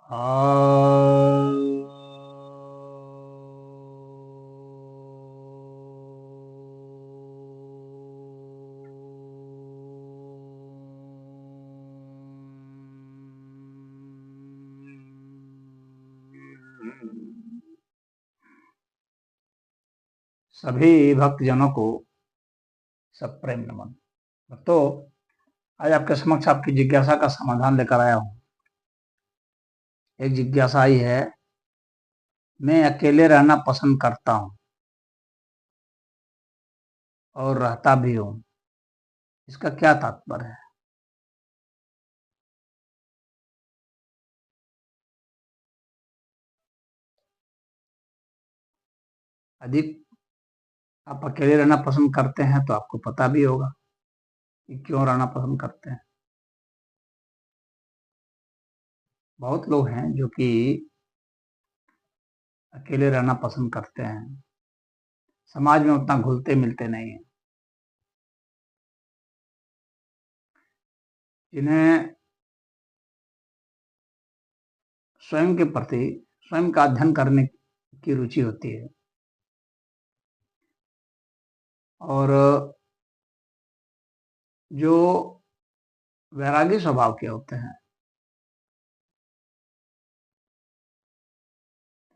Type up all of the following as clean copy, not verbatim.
आ सभी भक्तजनों को सप्रेम नमन। तो आज आपके समक्ष आपकी जिज्ञासा का समाधान लेकर आया हूं। एक जिज्ञासा आई है, मैं अकेले रहना पसंद करता हूं और रहता भी हूं, इसका क्या तात्पर्य है? अधिक आप अकेले रहना पसंद करते हैं तो आपको पता भी होगा कि क्यों रहना पसंद करते हैं। बहुत लोग हैं जो कि अकेले रहना पसंद करते हैं, समाज में उतना घुलते मिलते नहीं हैं। जिन्हें स्वयं के प्रति स्वयं का अध्ययन करने की रुचि होती है और जो वैरागी स्वभाव के होते हैं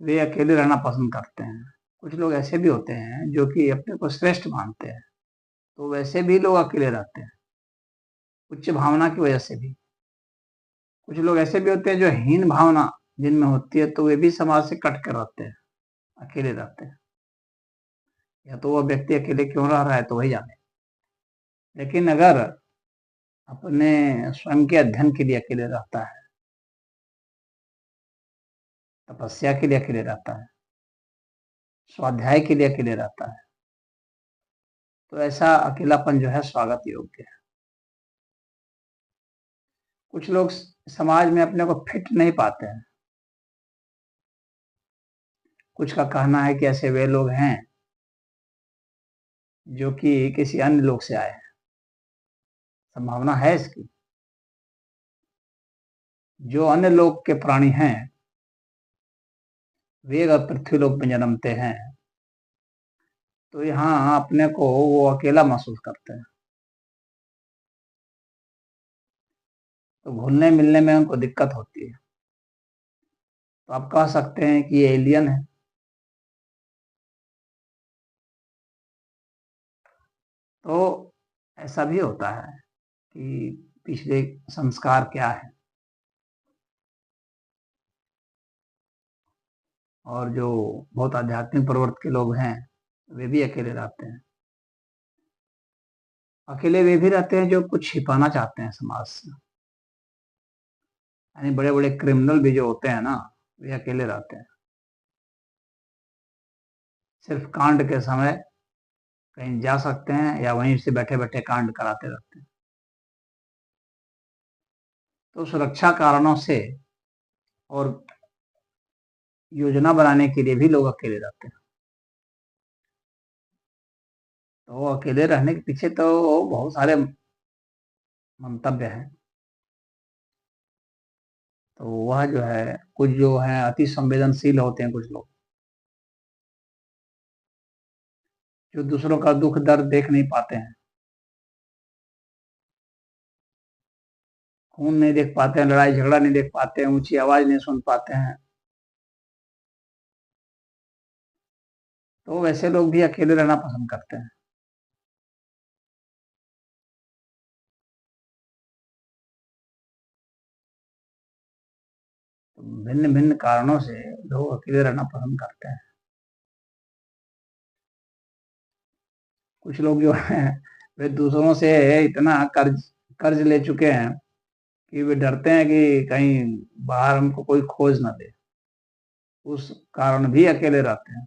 वे अकेले रहना पसंद करते हैं। कुछ लोग ऐसे भी होते हैं जो कि अपने को श्रेष्ठ मानते हैं, तो वैसे भी लोग अकेले रहते हैं, उच्च भावना की वजह से भी। कुछ लोग ऐसे भी होते हैं जो हीन भावना जिनमें होती है, तो वे भी समाज से कट कर रहते हैं, अकेले रहते हैं। या तो वह व्यक्ति अकेले क्यों रह रहा है तो वही जाने। लेकिन अगर अपने स्वयं के अध्ययन के लिए अकेले रहता है, तपस्या के लिए अकेले रहता है, स्वाध्याय के लिए अकेले रहता है, तो ऐसा अकेलापन जो है स्वागत योग्य है। कुछ लोग समाज में अपने को फिट नहीं पाते हैं। कुछ का कहना है कि ऐसे वे लोग हैं जो कि किसी अन्य लोग से आए हैं। संभावना है इसकी। जो अन्य लोग के प्राणी हैं वे अगर पृथ्वी लोक में जन्मते हैं तो यहाँ अपने को वो अकेला महसूस करते हैं, तो घुलने मिलने में उनको दिक्कत होती है। तो आप कह सकते हैं कि ये एलियन है। तो ऐसा भी होता है कि पिछले संस्कार क्या है, और जो बहुत आध्यात्मिक प्रवृत्ति के लोग हैं वे भी अकेले रहते हैं। अकेले वे भी रहते हैं जो कुछ छिपाना चाहते हैं समाज से। यानी बड़े बड़े क्रिमिनल भी जो होते हैं ना, वे अकेले रहते हैं। सिर्फ कांड के समय कहीं जा सकते हैं या वहीं से बैठे बैठे कांड कराते रहते हैं। तो सुरक्षा कारणों से और योजना बनाने के लिए भी लोग अकेले रहते हैं। तो अकेले रहने के पीछे तो बहुत सारे मंतव्य हैं। तो वह जो है, कुछ जो है अति संवेदनशील होते हैं, कुछ लोग जो दूसरों का दुख दर्द देख नहीं पाते हैं, खून नहीं देख पाते हैं, लड़ाई झगड़ा नहीं देख पाते हैं, ऊंची आवाज नहीं सुन पाते हैं। तो वैसे लोग भी अकेले रहना पसंद करते हैं। तो भिन्न भिन्न कारणों से लोग अकेले रहना पसंद करते हैं। कुछ लोग जो है वे दूसरों से इतना कर्ज कर्ज ले चुके हैं कि वे डरते हैं कि कहीं बाहर हमको कोई खोज ना दे, उस कारण भी अकेले रहते हैं,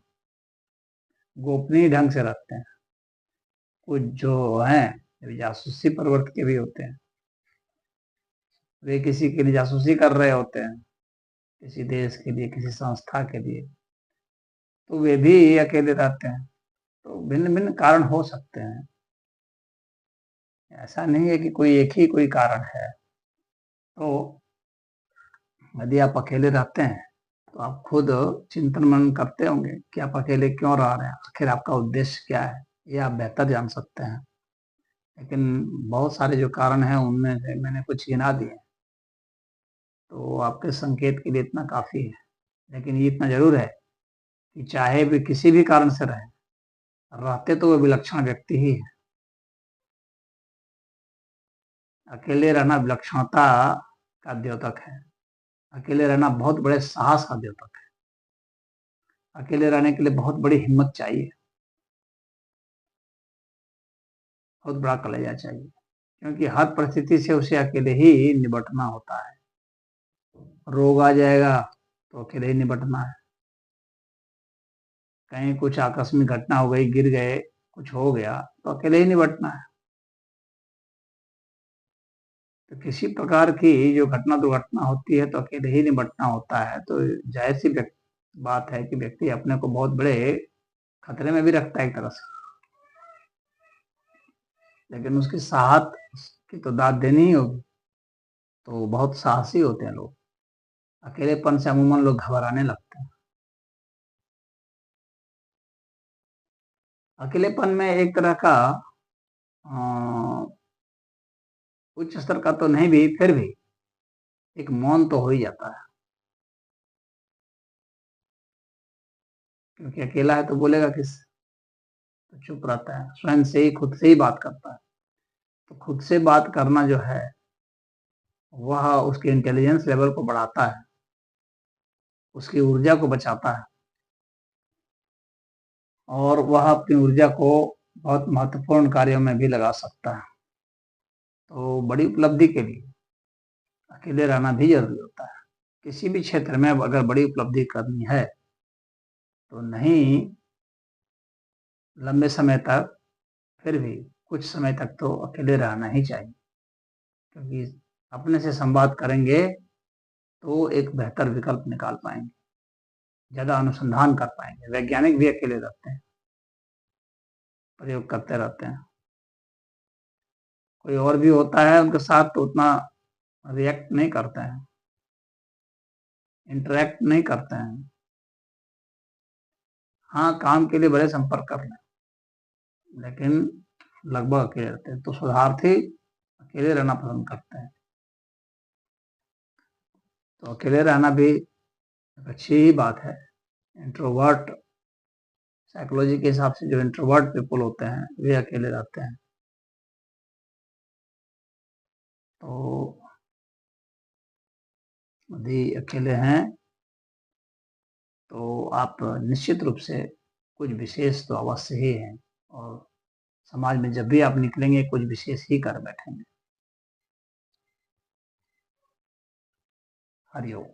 गोपनीय ढंग से रहते हैं। कुछ जो हैं जासूसी प्रवृत्ति के भी होते हैं, वे किसी के लिए जासूसी कर रहे होते हैं, किसी देश के लिए, किसी संस्था के लिए, तो वे भी अकेले रहते हैं। तो भिन्न भिन्न कारण हो सकते हैं, ऐसा नहीं है कि कोई एक ही कोई कारण है। तो यदि आप अकेले रहते हैं तो आप खुद चिंतन मनन करते होंगे कि आप अकेले क्यों रह रहे हैं, आखिर आपका उद्देश्य क्या है, ये आप बेहतर जान सकते हैं। लेकिन बहुत सारे जो कारण हैं उनमें से मैंने कुछ गिना दिए, तो आपके संकेत के लिए इतना काफ़ी है। लेकिन ये इतना ज़रूर है कि चाहे भी किसी भी कारण से रहें, रहते तो वो विलक्षण व्यक्ति ही है। अकेले रहना विलक्षणता का द्योतक है। अकेले रहना बहुत बड़े साहस का द्योतक है। अकेले रहने के लिए बहुत बड़ी हिम्मत चाहिए, बहुत बड़ा कलेजा चाहिए, क्योंकि हर परिस्थिति से उसे अकेले ही निपटना होता है। रोग आ जाएगा तो अकेले ही निपटना है, कहीं कुछ आकस्मिक घटना हो गई, गिर गए, कुछ हो गया तो अकेले ही निपटना है। तो किसी प्रकार की जो घटना दुर्घटना होती है तो अकेले ही निपटना होता है। तो जाहिर सी बात है कि व्यक्ति अपने को बहुत बड़े खतरे में भी रखता है एक तरह से, लेकिन उसकी साहस की तो दाद देनी ही होगी। तो बहुत साहसी होते हैं लोग, अकेलेपन से अमूमन लोग घबराने लगते हैं। अकेलेपन में एक तरह का उच्च स्तर का तो नहीं भी, फिर भी एक मौन तो हो ही जाता है, क्योंकि अकेला है तो बोलेगा किस, तो चुप रहता है, स्वयं से ही खुद से ही बात करता है। तो खुद से बात करना जो है वह उसके इंटेलिजेंस लेवल को बढ़ाता है, उसकी ऊर्जा को बचाता है, और वह अपनी ऊर्जा को बहुत महत्वपूर्ण कार्यों में भी लगा सकता है। तो बड़ी उपलब्धि के लिए अकेले रहना भी जरूरी होता है। किसी भी क्षेत्र में अगर बड़ी उपलब्धि करनी है तो नहीं लंबे समय तक, फिर भी कुछ समय तक तो अकेले रहना ही चाहिए, क्योंकि अपने से संवाद करेंगे तो एक बेहतर विकल्प निकाल पाएंगे, ज्यादा अनुसंधान कर पाएंगे। वैज्ञानिक भी अकेले रहते हैं, प्रयोग करते रहते हैं। कोई और भी होता है उनके साथ तो उतना रिएक्ट नहीं करते हैं, इंटरेक्ट नहीं करते हैं। हाँ, काम के लिए बड़े संपर्क कर लें, लेकिन लगभग अकेले रहते हैं। तो शोधार्थी अकेले रहना पसंद करते हैं। तो अकेले रहना भी एक अच्छी ही बात है। इंट्रोवर्ट, साइकोलॉजी के हिसाब से जो इंट्रोवर्ट पीपल होते हैं वे अकेले रहते हैं। तो यदि अकेले हैं तो आप निश्चित रूप से कुछ विशेष तो अवश्य ही हैं, और समाज में जब भी आप निकलेंगे कुछ विशेष ही कर बैठेंगे। हरिओम।